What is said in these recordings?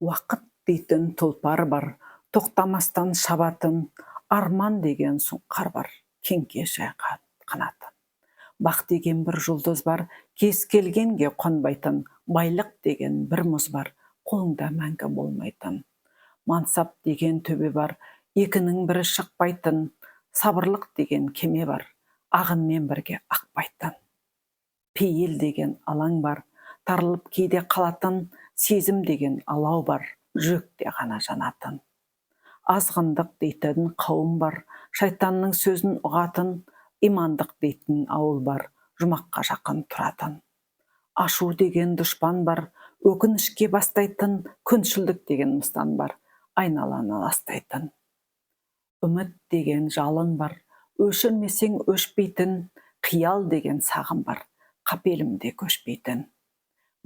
Уақыт дейтін тұлпар бар, тоқтамастан шабатын, арман деген сұңқар бар, кеңге жайған қанатын. Бақ деген бір жұлдыз бар, кез келгенге қонбайтын, байлық деген бір мұз бар, қолыңда мәңгі болмайтын. Мансап деген төбе бар, екінің бірі шықпайтын, сабырлық деген кеме бар, ағынмен бірге ақпайтын. Пейіл деген алаң бар, тарылып кейде қалатын, сезім деген алау бар, жүректе ғана жанатын. Азғындық дейтін қауым бар, шайтанның сөзін ұғатын, имандық дейтін ауыл бар, жұмаққа жақын тұратын. Ашу деген дұшпан бар, өкінішке бастайтын, күншілдік деген мыстан бар, айналаны ластайтын. Үміт деген жалын бар, өшірмесең өшпейтін, қиял деген сағым бар, қапелімде көшпейтін.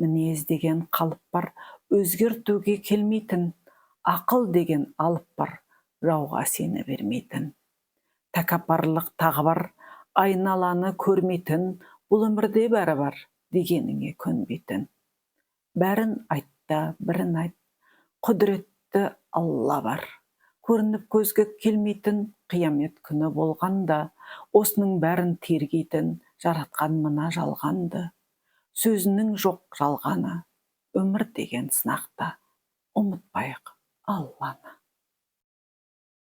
Мінез деген қалып бар, өзгертуге келмейтін, ақыл деген алып бар, жауға сені бермейтін. Тәкаппарлық тағы бар, айналаны көрмейтін, бұл өмірде бәрі бар, дегеніңе көнбейтін. Бәрін айтта, бірін айт, құдіретті Алла бар. Көрініп көзге келмейтін, қиямет күні болғанда, осының бәрін тергейтін, жаратқан мына жалғанды. Сөзінің жоқ жалғаны, өмір деген сынақта, ұмытпайық Алланы.